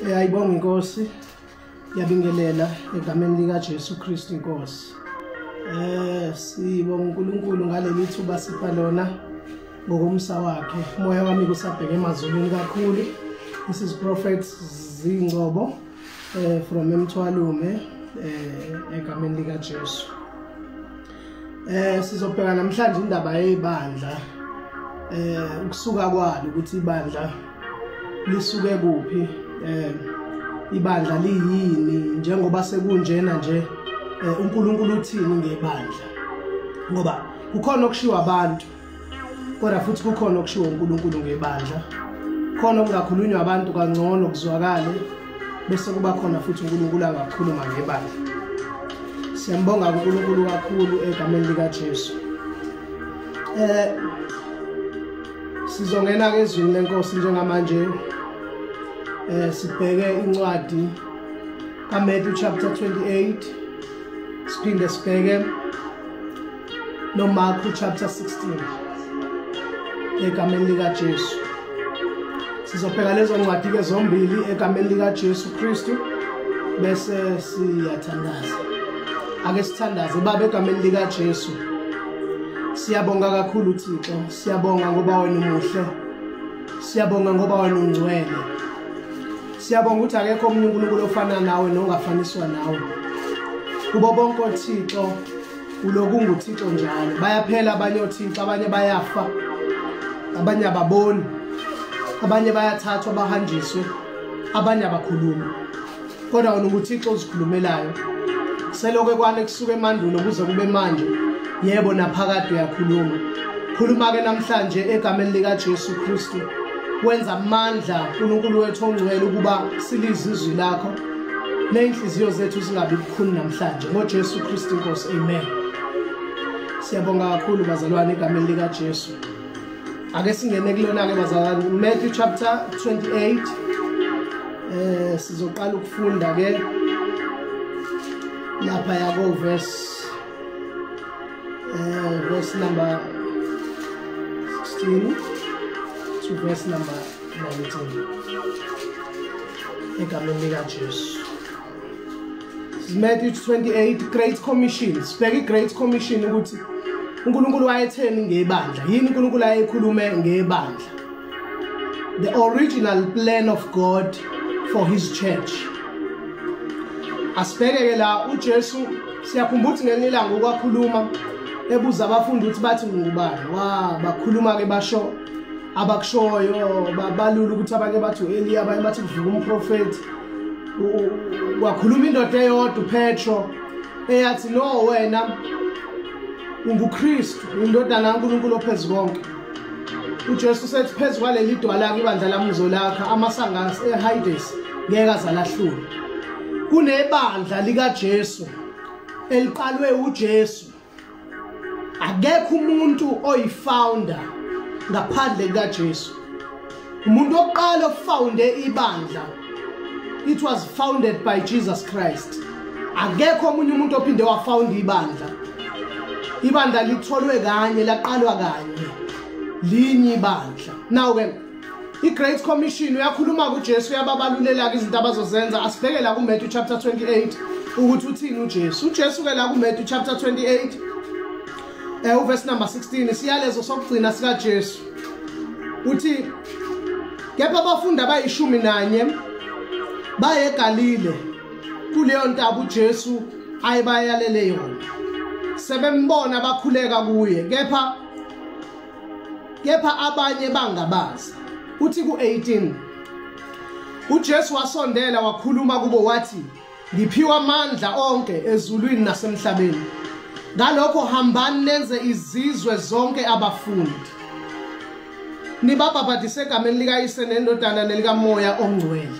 Ayibonga inkosi yabingelela egameni lika Jesu Kristu inkosi. Sibonga uNkulunkulu ngaleli thuba sipha lona ngokumsa wakhe. Moya wami kusabheka emazulwini kakhulu. This is Prophet Zingcobo from Emthwalume egameni lika Jesu. Sizobheka namhlanje indaba yebandla ukusuka kwalo ukuthi ibandla lisuke kuphi, ibandla liyini njengoba sekunjena nje uNkulunkulu uthini ngebandla, ngoba kukhona okushiwa abantu kodwa futhi kukhona okushiwa uNkulunkulu ngebandla. Khona okungakhulunywa abantu kangcono kuzwakale bese kuba khona futhi uNkulunkulu angakhuluma ngebandla. Siyambonga uNkulunkulu kakhulu egameni lika Jesu. Sizongena ke ezweni lenkosi njengamanje. Sibheke incwadi kaMatthew chapter 28, siphinde sibheke noMark chapter 16 egameni lika Jesu. Sizobheka lezo ncwadi ke zombili egameni lika Jesu Kristu bese siyathandaza. Ake sithandaze Baba egameni lika Jesu. Siyabonga kakhulu Thixo, siyabonga ngoba wena umuhle. Siyabonga ngoba wena ungcwele. Siyabonga ukuthi akekho omunye uNkulunkulu ofana nawe nongafaniswa nawe. Kubo bonke oThixo uloku unguThixo njalo. Bayaphela abanye oThixo, abanye bayafa, abanye ababoni, abanye bayathathwa bahanjiswe, abanye abakhuluma. Kodwa wena unguThixo ozikhulumelayo. Selokwe kwane kusuka emandulo kuze kube manje, yebo naphakade uyakhuluma. Khuluma ke namhlanje egameni lika Jesu Kristu. Wenza amandla uNkulunkulu wethu ongcwele ukuba silizwe izwi lakho nenhliziyo zethu zingabi bukhuni namhlanje ngoJesu Kristu inkosi. Amen. Siyabonga kakhulu bazalwane egameni lika Jesu. Ake singene kulona ke bazalwane Matthew chapter 28. Sizoqala ukufunda ke lapha yako verse number 16 to verse number 19 egameni lika Jesu. Matthew 28, Great Commission. Sibheke Great Commission ukuthi uNkulunkulu wayetheni ngebandla. Yini uNkulunkulu ayekhulume ngebandla? The original plan of God for his church. Asibheke ke la uJesu siyakhumbula ukuthi ngelinye ilanga ukwakhuluma ebuza abafundi ukuthi bathi ngubani. Bakhuluma ke basho abakushoyo, babalula ukuthi abanye bathi uEliya, abanye bathi kuvuka umprofeti. Wakhuluma indoda eyodwa uPetro eyathi no wena unguKristu, indodana kaNkulunkulu ophezulu konke. uJesu sethi phezu kwaleli dwala ibandla lami ngizolakha, amasanga eHades ngeke azalahlule. Kunebandla lika Jesu eliqalwe uJesu. Akekho umuntu oyifounder ngaphandle ka Jesu. Umuntu oqala ofounde ibandla, it was founded by Jesus Christ. Akekho omunye umuntu ophinde wafound ibandla. Ibandla litholwe kanye, laqalwa kanye, linye ibandla. Now ke iGreat Commission uyakhuluma kuJesu, uyababalulela izinto abazozenza. Asibheke la kuMatthew chapter 28 ukuthi uthini uJesu. uJesu ke la kuMatthew chapter 28 verse number 16 siyalezo sokugcina sika Jesu. Uthi kepha abafundi abayishumi nanye baye eGalile kuleyo ntaba uJesu ayibayalele yona. Sebembona bakhuleka kuye, kepha abanye bangabazi. Uthi ku18 uJesu wasondela wakhuluma kubo wathi, ngiphiwa amandla onke ezulwini nasemhlabeni. Ngalokho hambani nenze izizwe zonke abafundi, nibabhaphathise egameni likaYise neNdodana nelikaMoya ongcwele.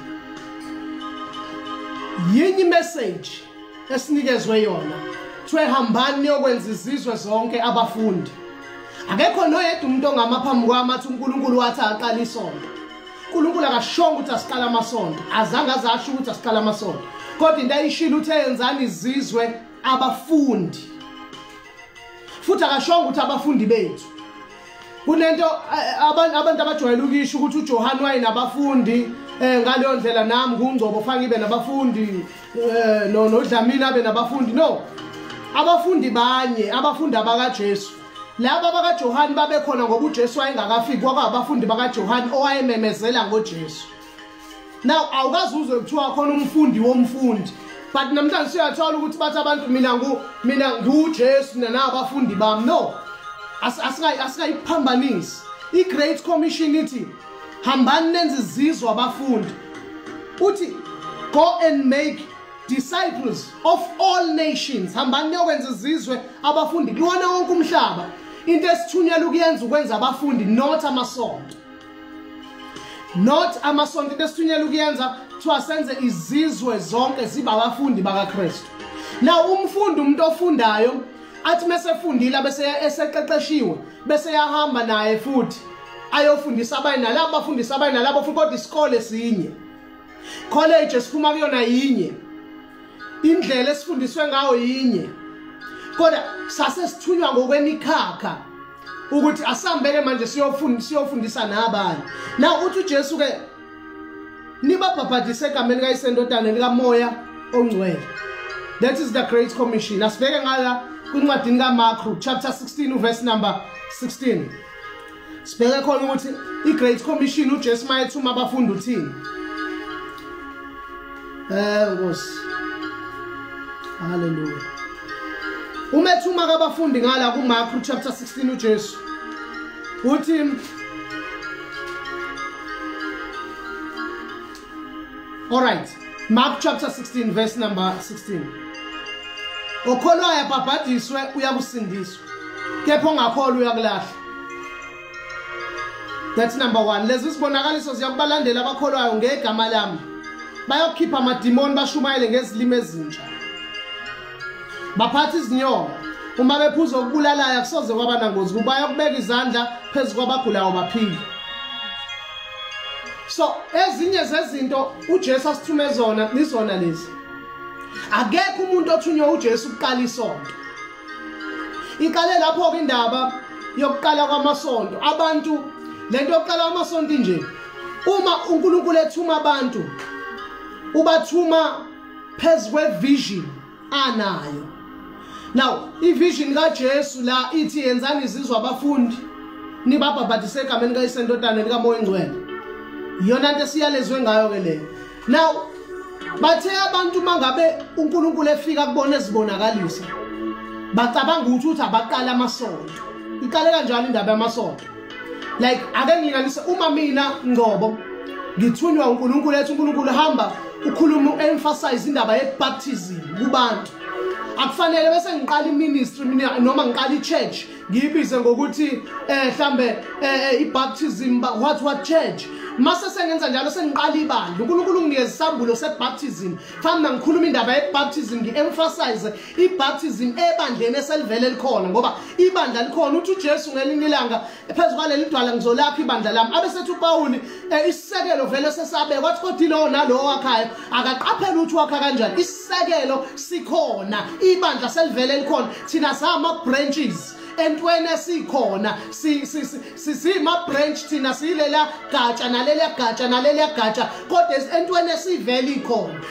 Yinye message esinikezwe yona, kuthiwe hambani niyokwenza izizwe zonke abafundi. Akekho noyedwa umuntu ongama phambi kwami athi uNkulunkulu wathi aqala isonto. uNkulunkulu akashonga ukuthi asiqala amasonto, azange azasho ukuthi asiqala amasonto. Kodwa into ayishilo uthi yenzani izizwe abafundi. Futhi akashonga ukuthi abafundi bethu. Kunento abantu abajwayele ukisho ukuthi uJohane wayinabafundi, ngaleyo ndlela nami kuNgcobo fanele ibe nabafundi noDlamini abe nabafundi. No, abafundi banye, abafundi abakaJesu. Laba bakaJohane babe khona ngoba uJesu wayengakafiki, kwakubafundi bakaJohane owayememezela ngoJesu. Now awukazi uzwe kuthiwa khona umfundi womfundi, but namhlanje siyathola ukuthi bathi abantu mina nguJesu nabafundi bami. No, asingayiphambanisi. I-Great Commission ithi hambani nenze izizwe abafundi, uthi go and make disciples of all nations. Hambani niyokwenza izizwe abafundi kuwona wonke umhlaba. Into esithunyelwa ukuyenza ukwenza abafundi, not amasonto. Not amasonto, into esithunyelwa ukuyenza kuthiwa senze izizwe zonke zibe abafundi bakaKristu. Now umfundi umuntu ofundayo athi mesefundile bese eseqeqeshiwe bese yahamba naye futhi ayofundisa abanye nalabo bafundisa abanye nalabo futhi kodwa isikole sinye. College esiphuma kuyona yinye. Indlela esifundiswe ngayo yinye. Kodwa sase sithunywa ngokwemikhakha ukuthi asambeke manje siyofundisa nabanye. Now uthi uJesu ke nibabhabhadise egameni kaYisendodana likaMoya oNgcwele. That is the Great Commission. Asibheke ngala kwincwadini kaMarku chapter 16 verse number 16. Sibheke khona ukuthi i-Great Commission uJesu mayethuma abafundi uthini. Nkosi. Hallelujah. Umethuma kabafundi ngala kuMarku chapter 16 uJesu uthi all right, Mark chapter 16 verse number 16. Okholwayo abhabhadiswe uyakusindiswa, kepha ongakholwa uyakulahla. That's number 1. Lezi sibonakaliso ziyakubalandela abakholwayo ngegama lami. Bayokhipha amadimoni bashumayele ngezilimi ezintsha. Baphatha izinyoka. Uma bephuza ukubulalayo akusoze kwaba nangozi kuba bayokubeka izandla phezu kwabagulayo baphile. So ezinye zezinto uJesu asithume zona nizona lezi. Akekho umuntu othunywa uJesu ukuqala isonto. Iqale lapho ke indaba yokuqala kwamasonto. Abantu lento yokuqala kwamasonto nje. Uma uNkulunkulu ethuma abantu ubathuma phezu kwevision anayo. Now, ivision kaJesu la ithi yenzani izizwe abafundi nibabhabhadise egameni kaYisendodana likaMoya oNgcwele. Iyona into esiyalezwe ngayo ke leyo. Now, bathe abantu mangabe uNkulunkulu efika kubona ezibonakalisa bacabanga ukuthi abaqala amasonto. Iqale kanjalo indaba yamasonto. Like ake ngilinganise uma mina Ngcobo ngithunywa uNkulunkulu ethi uNkulunkulu hamba ukhuluma emphasize indaba yebaptism kubantu. Akufanele bese ngiqala iministry mina noma ngiqala ichurch ngiyibize ngokuthi mhlambe ibaptism what church. Mase sengenza njalo sengiqala ibandla uNkulunkulu unginikeza isambulo sebaptism fanele ngikhuluma indaba yebaptism ngiemphasize ibaptism ebandleni eselivele likhona ngoba ibandla likhona uthi uJesu ngelinye ilanga phezulu kwaleli dwala ngizolakha ibandla lami abesethu uPaul isisekelo vele sesabe kwathi kodwa lo nalo wakhayo akaqaphela ukuthi wakha kanjani. Isisekelo sikhona, ibandla selivele likhona, thina sama branches entwene sikhona sima branch thina silela gatsha nalelia gatsha nalelia gatsha kodwa entwene sivele ikhona.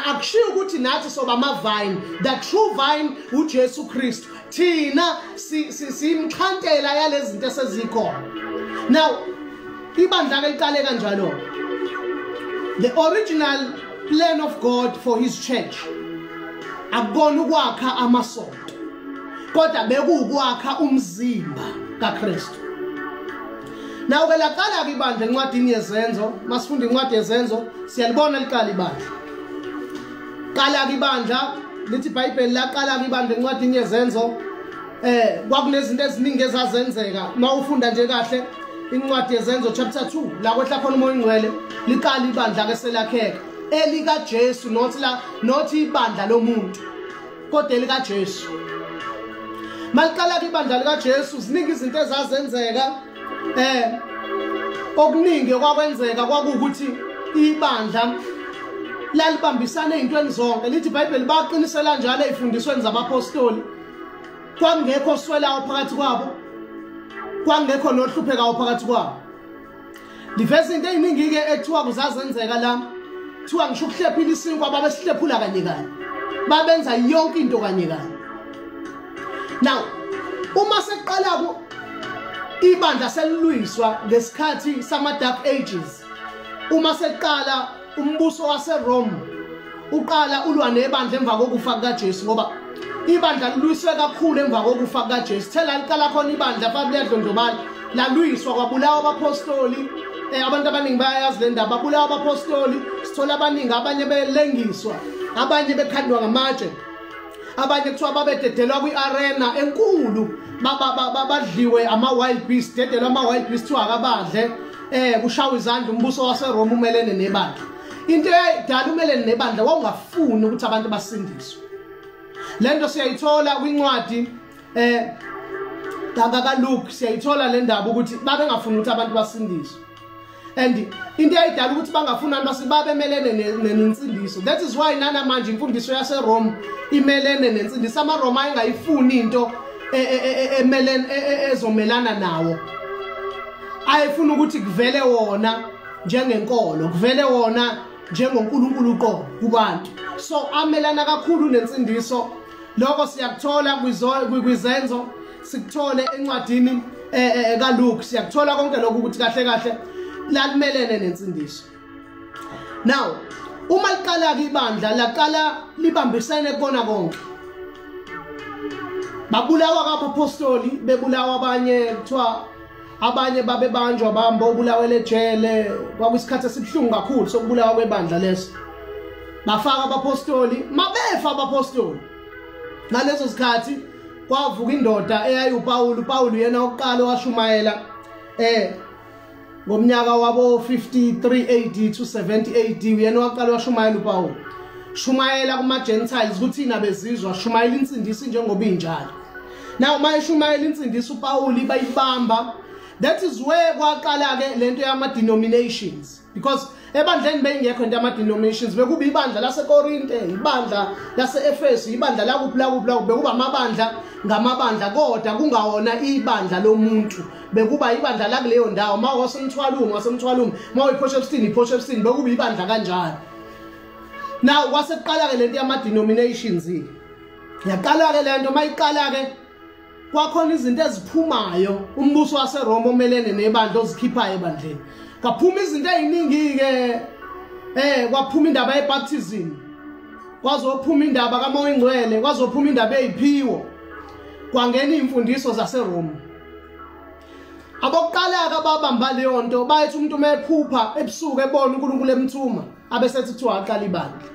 Akushiyo ukuthi nathi soba ama vine. The true vine uJesu Kristu, thina simxhantela yalezi zinto esezikhona. Now ibandla ke liqale kanjalo. The original plan of God for his church akubona ukwakha amasonto kodwa bekuwukwakha umzimba kaKristu. Naw ke laqala ke ibandla encwadini yezenzo. Masifunda incwadi yezenzo siyalibona liqala ibandla. Qala ke ibandla lithi iBhayibheli laqala ke ibandla encwadini yezenzo. Kwakunezinto eziningi ezazenzeka. Mawufunda nje kahle incwadi yezenzo chapter 2 la kwehla khona uMoya oNgcwele liqala ibandla ke selakheka elika Jesu not ibandla lomuntu kodwa elika Jesu. Maliqala ke ibandla lika Jesu ziningi izinto ezazenzeka okuningi okwakwenzeka kwakuukuthi ibandla lalibambisana ezintweni zonke. Lithi iBhayibheli baqinisela njalo ezifundisweni zabapostoli kwangekho swelayo phakathi kwabo, kwangekho nohluphekayo phakathi kwabo. liveza into eziningi ke ethiwa kuzazenzeka la kuthiwa ngisho ukuhlephila isinkwa babesihlephula kanye kanye babenza yonke into kanye kanye. Now uma seqala ibandla selilwiswa ngesikhathi sama dark ages, uma seqala umbuso waseRome uqala ulwa nebandla emva kokufa kukaJesu, ngoba ibandla lilwiswe kakhulu emva kokufa kukaJesu. Thela liqala khona ibandla babledlondlobala lalwiswa kwabulawa abapostoli. Abantu abaningi bayayazi le ndaba, babulawa abapostoli, sithola abaningi abanye belengiswa, abanye bekhandwa ngamatshe, abanye kuthiwa babededelwa kwi-arena enkulu badliwe ama-wild beast, dedelwa ama-wild beast kuthiwa akabadle kushawa izandla umbuso waseRome umelene nebandla. Into eyayidala umelene nebandla wawungafuni ukuthi abantu basindiswe. Le nto siyayithola kwincwadi kaLuke, siyayithola le ndaba ukuthi babengafuni ukuthi abantu basindiswe. And into eyayidala ukuthi bangafuni basi babemelene nensindiso. That is why nanamanje imfundiso yaseRome imelene nensindiso. AmaRoma ayengayifuni into ezomelana nawo. Ayifuna ukuthi kuvele wona njengenkolo, kuvele wona njengoNkulunkulu uqobo kubantu. So amelana kakhulu nensindiso. Lokho siyakuthola kwizenzo, sikuthole encwadini kaLuke, siyakuthola konke lokho ukuthi kahle kahle lakumelene nensindiso. Now uma liqala ke ibandla laqala libambisene kona konke. Babulawa kabapostoli, bebulawa abanye, kuthiwa abanye babebanjwa bamba obulawele ejele. Kwakuyisikhathi esibhlungu kakhulu sokubulawa kwebandla leso. Bafaka abapostoli, mabefa abapostoli. Ngalezo sikhathi kwavuka indoda eyayuPawulu. uPawulu yena oqala washumayela ngomnyaka wabo 53 AD to 70 AD yena waqala washumayela uPawulu. Shumayela kuma Gentiles ukuthi ina bezizwa, shumayela insindiso njengoba injalo. Now mayishumayela insindiso uPawulu bayibamba. That is where kwaqala ke lento yama denominations, because ebandleni beyingekho into yama denominations, bekuba ibandla laseKorinte, ibandla laseEfesu, ibandla lakuphi bekuba amabandla ngamabandla, kodwa kungawona ibandla lomuntu, bekuba ibandla la kuleyo ndawo. Mawasemthwalumo iPortshepstone bekuba ibandla kanjalo. Now kwaseqala ke lento yama denominations yaqala ke lento mayiqala ke kwakhona izinto eziphumayo. Umbuso waseRome omelene nebandla ozikhiphayo ebandleni, kaphuma izinto eziningi ke kwaphuma indaba yebaptism, kwazophuma indaba kaMoya Ingcwele, kwazophuma indaba eziphiwo, kwangena imfundiso zaseRome. Abokuqala ke babamba leyo nto bayithi umuntu mephupha ebusuku ebona uNkulunkulu emthuma abesethi kuthiwa aqala ibandla.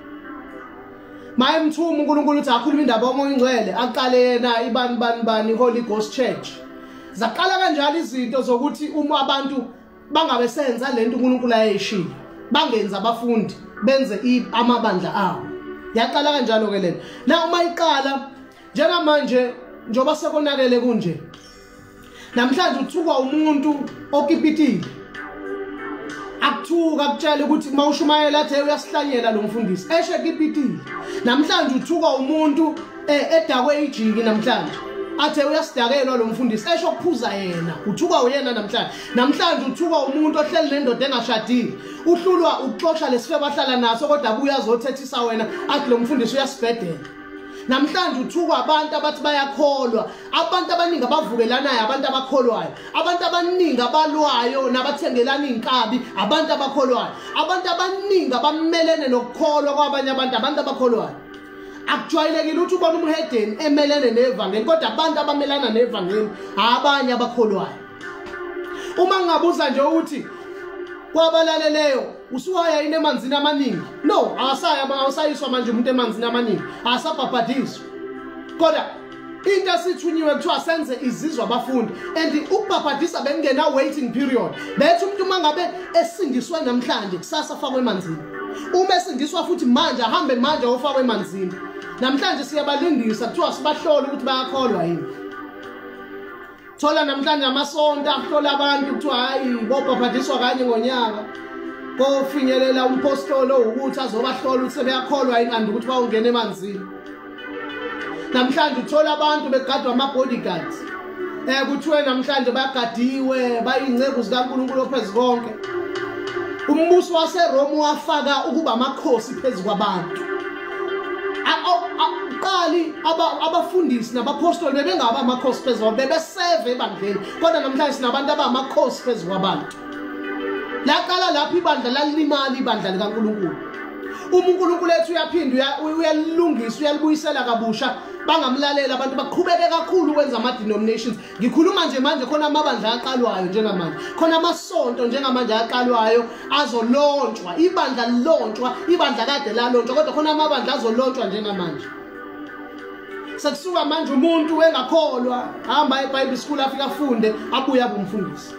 Maye mthuma uNkulunkulu uthi akhuluma indaba yoMoya Ingcwele, aqale yena ibani Holy Ghost Church. Zaqala kanjalo izinto zokuthi uma abantu bangabe senza lento uNkulunkulu ayeshilo, bangenza abafundi benze amabandla abo. Yaqala kanjalo ke lento. Na uma iqala njengamanje njoba sekonakele kunje, namhlanje uthukwa umuntu okipitile, akuthuka kutshela ukuthi mawushumayela athe uyasihlanyela lo mfundisi eshe kipitile. Namhlanje uthukwa umuntu edakwe ijiki, namhlanje athe uyasidakelwa lo mfundisi esho kuphuza yena, uthukwa uyena namhlanje uthukwa umuntu ohleli nendoda engashadile, uhlulwa ukuxoxa lesifebe ahlala naso kodwa abuya azothethisa wena athi lo mfundisi uyasibhedela. Namhlanje uthukwa abantu abathi bayakholwa, abantu abaningi abavukelanayo, abantu abakholwayo, abantu abaningi abalwayo nabathengelana inkabi, abantu abakholwayo, abantu abaningi abamelene nokukholwa kwabanye abantu abakholwayo. Akujwayelekile ukuthi ubone umhedeni emelene nevangeli, kodwa abantu abamelana nevangeli abanye abakholwayo. Uma ngabuza nje ukuthi kwabalaleleyo usuwaya yini emanzini amaningi? No, awusayiswa manje umuntu emanzini amaningi, asabhabhadiswa. Kodwa into esithunyiwe kuthiwa senze izizwe abafundi, and ukubhabhadisa bengena waiting period. Bethi umuntu mangabe esindiswe namhlanje kusasa afakwe emanzini, uma esindiswa futhi manje ahambe manje ofakwe emanzini. Namhlanje siyabalindisa kuthiwa sibahlola ukuthi bayakholwa yini. Thola namhlanje amasonto ahlola abantu kuthiwa hayi bobhabhadiswa kanye ngonyaka, kofinyelela umpostolo ukuthi azobahlola ukuthi sebeyakholwa yini and ukuthi bawungena emanzini. Namhlanje uthola abantu begadwa ama-bodyguards, kuthiwe namhlanje bagadiwe bayingceku zikaNkulunkulu oPhezukonke. Umbuso waseRome wafaka ukuba amakhosi phezulu kwabantu. Qali abafundisi nabapostoli bebengaba amakhosi phezulu bebeseve ebandleni kodwa namhlanje sinabantu abamakhosi phezulu kwabantu. Laqala lapho ibandla lalimali ibandla likaNkulunkulu. uNkulunkulu ethu uyaphinda uyalungisa uyalibuyisela kabusha bangamlalela abantu baqhubeke kakhulu ukwenza ama denominations. Ngikhuluma nje manje khona amabandla aqalwayo njengamanje, khona amasonto njengamanje aqalwayo azolontshwa, ibandla lilontshwa, ibandla kade lalontshwa kodwa khona amabandla azolontshwa njengamanje. Sekusuka manje umuntu engakholwa hamba eBible school afika afunde abuye abe umfundisi.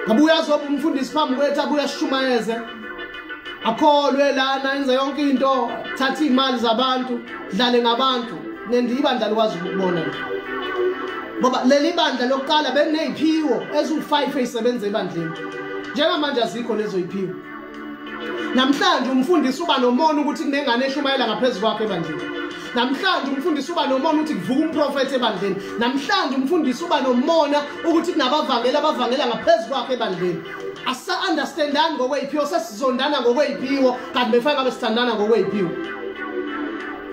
Abuye azoba umfundisi phambi kwethu abuye ashumayeze. Akholwe lana enze yonke into, thatha imali zabantu, dlale ngabantu, nendi ibandla likwazi ukubona. Ngoba leli bandla lokuqala beneziphiwo ezu5 ezisebenza ebandleni. Njengamanje azikho lezo iziphiwo. Namhlanje umfundisi uba nomona ukuthi kunengane eshumayela ngaphezulu kwakhe ebandleni. Namhlanje umfundisi uba nomona ukuthi kuvuka umprofeti ebandleni. Namhlanje umfundisi uba nomona ukuthi kunabavangeli abavangela ngaphezulu kwakhe ebandleni. Asa understandani ngokweziphiwo sesizondana ngokweziphiwo kanti befana ngabe sithandana ngokweziphiwo.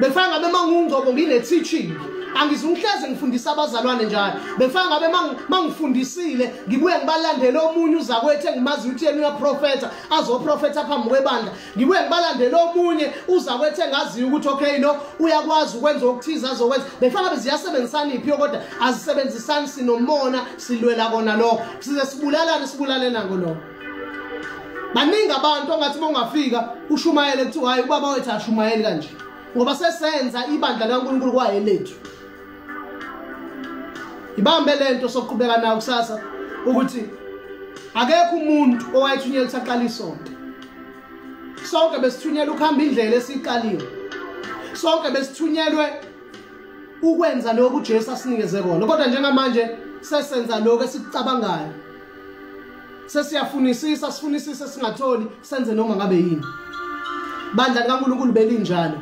Befana ngabe mangungcobo ngine teaching angizungihleze ngifundisa abazalwane njalo. Befana ngabe mangifundisile ngibuye ngibalandele omunye uzakwethu engimazi ukuthi yena uyaprofeta azoprofeta phambi kwebandla. Ngibuye ngibalandele omunye uzakwethu engazi ukuthi okay no uyakwazi ukwenza okuthiza azokwenza. Befana ngabe ziyasebenzisana iziphiwo kodwa azisebenzisani sinomona silwela kona lo. Size sibulalana ngolo. Baningi abantu ongathi bongafika ushumayele kuthi hayi ubaba wethu ashumayeli kanje. Ngoba sesenza ibandla laNkulunkulu kwaye lethu. Ibambe lento sokuqhubeka nayo kusasa ukuthi akekho umuntu owayethunyelwa uthaqala isonto. Sonke besithunyelwa ukuhamba indlela esiqaliwe. Sonke besithunyelwe ukwenza lokho uJesu asinikeze kona. Kodwa njengamanje sesenza lokho esikucabangayo. Sesiyafunisisa sifunisise singatholi senze noma ngabe yini. Bandla likaNkulunkulu belinjalo.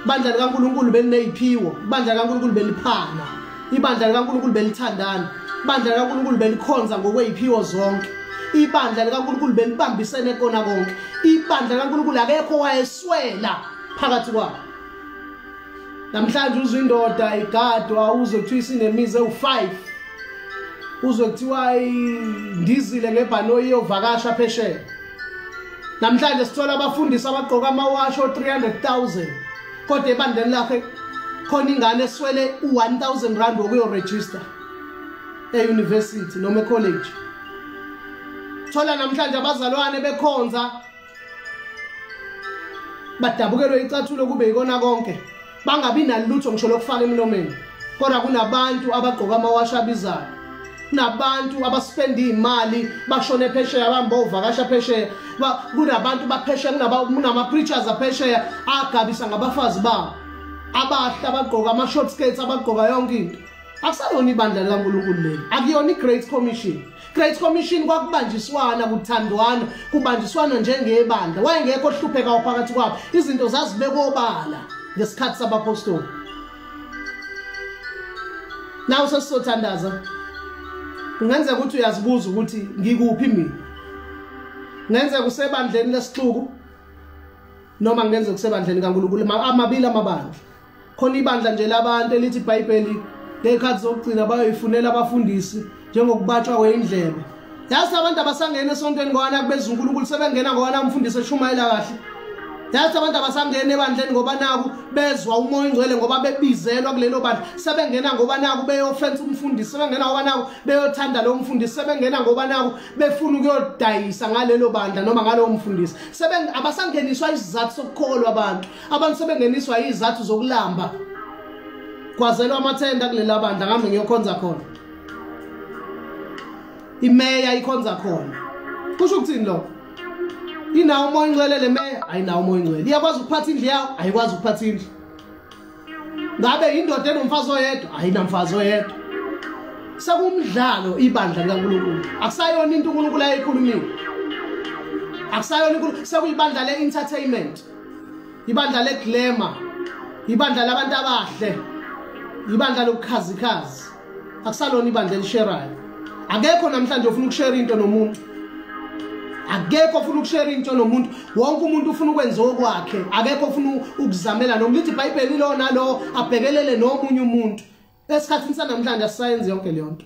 Ibandla likaNkulunkulu belineziphiwo, ibandla likaNkulunkulu beliphana, ibandla likaNkulunkulu belithandana, ibandla likaNkulunkulu belikhonza ngokweziphiwo zonke, ibandla likaNkulunkulu belibambisene kona konke, ibandla likaNkulunkulu akekho wayeswela phakathi kwabo. Namhlanje uzwe indoda igadwa uzwe kuthiwa isinemizi ewu5, uzwe kuthiwa indizile ngebhanoyi yovakasha phesheya. Namhlanje sithola abafundisi abagqoka amawasho 300,000 kodwa ebandleni lakhe khona ingane eswele u1000 rand wokuyoregister e-university noma e-college. Thola namhlanje abazalwane bekhonza badabukelwe icathulo kube ikona konke bangabi nalutho ngisho lokufaka emlomeni. Kodwa kunabantu abagqoka amawasho abizayo, kunabantu abaspenda imali bashone phesheya bambovakasha phesheya, kunabantu baphesheya kunama preachers aphesheya agabisa ngabafazi babo abahla abagqoka ama short skirts abagqoka yonke into. Akusalona ibandla likaNkulunkulu leli, akuyona iGreat Commission. Great Commission kwakubanjiswana kuthandwana kubanjiswana njengebandla. Wayengekho ohlupheka phakathi kwabo, izinto zazibekwa obala ngesikhathi sabapostoli. Nawu sesizothandaza Ngenzeka ukuthi uyazibuza ukuthi ngikuphi mina. Ngenzeka usebandleni lesixuku noma ngenzeka usebandleni kaNkulunkulu, amabili amabandla. Khona ibandla nje labantu elithi iBhayibheli ngekhathi zokugcina bayoyifunela abafundisi njengokubatshwa kweindlebe. Yazi abantu abasangena esontweni ngoba kubeza uNkulunkulu sebengena ngoba umfundisi eshumayela kahle. Yazi abantu abasangena ebandleni ngoba naku bezwa umoya ongcwele ngoba bebizelwa kulelo bandla. Sebengena ngoba naku beyofensa umfundisi, sebengena ngoba naku beyothanda lo mfundisi, sebengena ngoba naku befuna ukuyodayisa ngalelo bandla noma ngalo mfundisi. Abasangeniswa isizathu sokukholwa abantu. Abantu sebengeniswa izizathu zokulamba. Kwazelwa amathenda kulela bandla ngambe ngiyokhonza khona. Imeya ikhonza khona. Kusho ukuthini lo? Inawo umoya ongcwele le meya? Ayinawo umoya ongcwele. Iyakwazi ukuphatha indlu yawo? Ayikwazi ukuphatha indlu. Ngabe indoda enomfazi oyedwa? Ayinamfazi oyedwa. Sekumdlalo ibandla likaNkulunkulu. Akusayona into uNkulunkulu ayikhulumile. Akusayona inkulunkulu, sekuyibandla le-entertainment. Ibandla le-glamour. Ibandla labantu abahle. Ibandla lokukhazikhazi. Akusalona ibandla elisherayo. Akekho namhlanje ufuna ukushare into nomuntu. akekho ufuna ukushare into nomuntu wonke umuntu ufuna ukwenza okwakhe akekho ufuna ukuzamela noma lithi iBhayibheli lo nalo abhekelele nomunye umuntu esikhathini sanamhlanje asisayenzi yonke le nto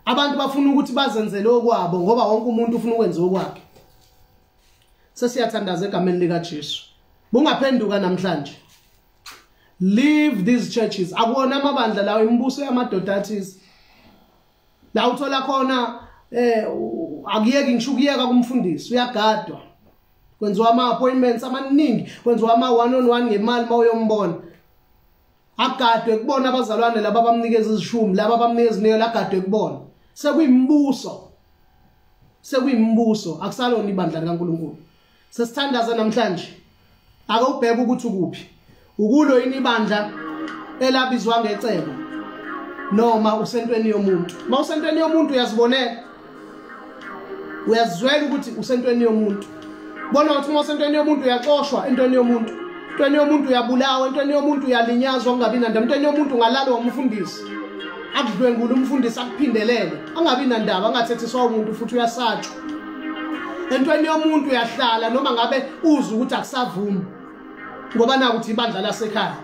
abantu bafuna ukuthi bazenzele okwabo ngoba wonke umuntu ufuna ukwenza okwakhe sesiyathandaza egameni lika Jesu bungaphenduka namhlanje leave these churches akubona amabandla lawo imibuso yamadoda athize la uthola khona akuyeki ngisho ukuyeka kumfundisi uyagadwa kwenziwa ama appointments amaningi kwenziwa ama one on one ngemali mawuyombona agadwe kubona abazalwane laba abamnikeza izishumi laba abamnikeza inelo agadwe kubona sekuyimbuso akusalona ibandla likaNkulunkulu sesithandaza namhlanje ake ubheke ukuthi ukuphi ukulo yini ibandla elabizwa ngecebo noma usentweni yomuntu mawusentweni yomuntu uyazibonela uyazwela ukuthi usentweni yomuntu bona ukuthi mawusentweni yomuntu uyaxoshwa entweni yomuntu entweni yomuntu uyabulawa entweni yomuntu uyalinyazwa ungabi nandaba entweni yomuntu ungalalwa umfundisi akudlwengula umfundisi akuphindelele angabi nandaba angathethiswa umuntu futhi uyasatshwa entweni yomuntu uyahlala noma ngabe uza ukuthi akusavumi ngoba nakuthi ibandla lasekhaya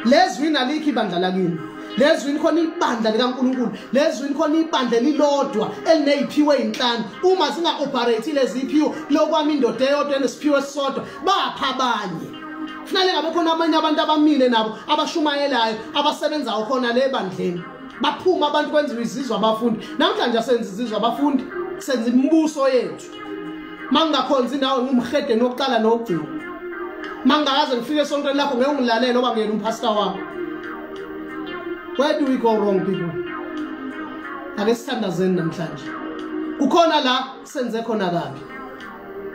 lezwini alikho ibandla lakini lezwini khona ibandla likaNkulunkulu lezwini khona ibandla elilodwa elineziphiwo ezinhlanu uma singa operate lezi ziphiwo lokwami indoda eyodwa enesiphiwo esisodwa bapha abanye kufanele ngabe khona abanye abantu abamile nabo abashumayelayo abasebenzayo khona le bandleni baphuma abantu kwenziwa izizwe abafundi namhlanje asenza izizwe abafundi senza imibuso yethu mangakhonzi nawe ngumhede nokuqala nokugcina mangakaze ngifike esontweni lakho ngeke ungilalele oba ngeke umpastor wakho. Where do we go wrong, people? Ake sithandazeni namhlanje. Kukhona la senze khona kabi.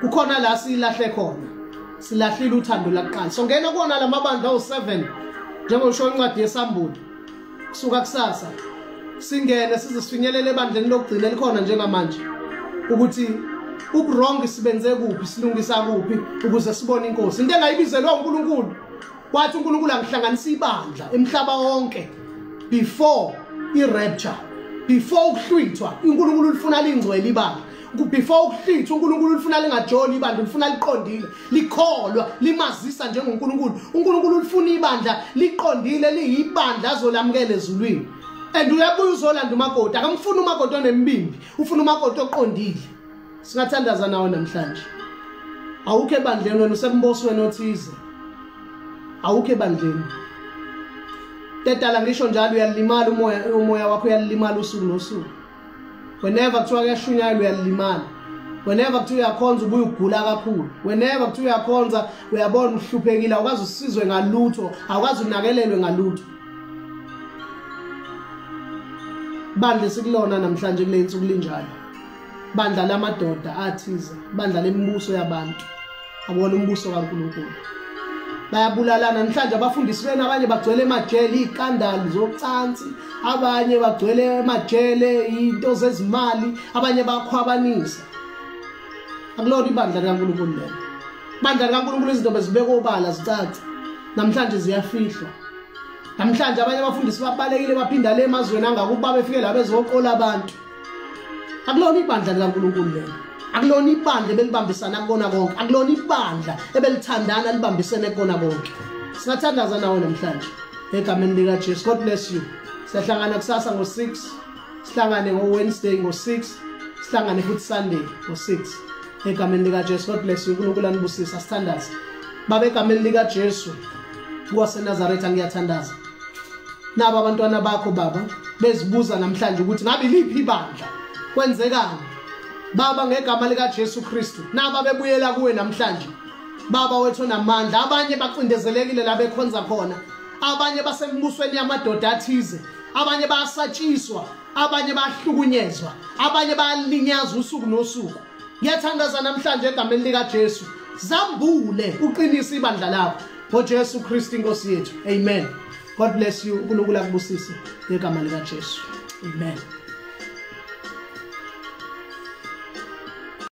Kukhona la silahle khona. Silahlile uthando laqala. So ngena kuona lamabandla awu7 njengosho incwadi yesambulo. Kusuka kusasa singene sizifinyelela ebandleni lokugcina likhona njengamanje ukuthi uwrong sibenze kuphi silungisa kuphi ukuze sibone inkosi into engayibizelwa uNkulunkulu wathi uNkulunkulu angihlanganisa ibandla emhlaba wonke before irapture before ukuhlwithwa uNkulunkulu ufuna lingcwele ibandla before ukuhlwithwa uNkulunkulu ufuna lingajoli ibandla ufuna liqondile likholwa limazisa njengoNkulunkulu uNkulunkulu ufuna ibandla liqondile liyibandla azolamukela ezulwini and uyabuya uzolanda umakoti akamfuna umakoti onembimbi ufuna umakoti oqondile. Singathandaza nawe namhlanje. Awukho ebandleni wena usembosweni othize. Awukho ebandleni. Tetala ngisho njalo uyalimala umoya wakho uyalimala usuku nosuku. Whenever kuthiwa kuyashunyayelwa uyalimala. Whenever kuthiwa uyakhonza ubuye ugula kakhulu. Whenever kuthiwa uyakhonza uyabona uhluphekile awukazi usizwe ngalutho, awukazi unakelelwe ngalutho. Bandle sikulona namhlanje kule insuku linjalo. Bandla lamadoda athize bandla lemibuso yabantu abona umbuso kaNkulunkulu bayabulalana namhlanje abafundisi bena abanye bagcwele emajele iqandali zocansi abanye bagcwele emajele into zezimali abanye bakhwabanisa akulona ibandla likaNkulunkulu lelo bandla likaNkulunkulu izinto bezibeka obala zicaca namhlanje ziyafihlwa namhlanje abanye abafundisi babalekile baphinda le emazweni angakuba befike la bezoqola abantu akulona ibandla likaNkulunkulu lelo akulona ibandla ebelibambisana kona konke akulona ibandla ebelithandana libambisene kona konke. Singathandaza nawe namhlanje egameni lika Jesu. God bless you. Sihlangana kusasa ngo6 sihlangane ngoWednesday ngo6 sihlangane futhi Sunday ngo6 egameni lika Jesu. God bless you. uNkulunkulu anibusisa sithandaza babe egameni lika Jesu waseNazaretha ngiyathandaza naba abantwana bakho baba bezibuza namhlanje ukuthi ngabe liphi ibandla kwenzekani baba ngegama lika Jesu Kristu naba bebuyela kuwe namhlanje baba wethu namandla abanye bacindezelekile la bekhonza khona abanye basembusweni yamadoda athize abanye basatshiswa abanye bahlukunyezwa abanye bayalinyazwa usuku nosuku ngiyathandaza namhlanje egameni lika Jesu zambule uqinisa ibandla lakho ngoJesu Kristu inkosi yethu amen. God bless you. uNkulunkulu akubusise ngegama lika Jesu amen.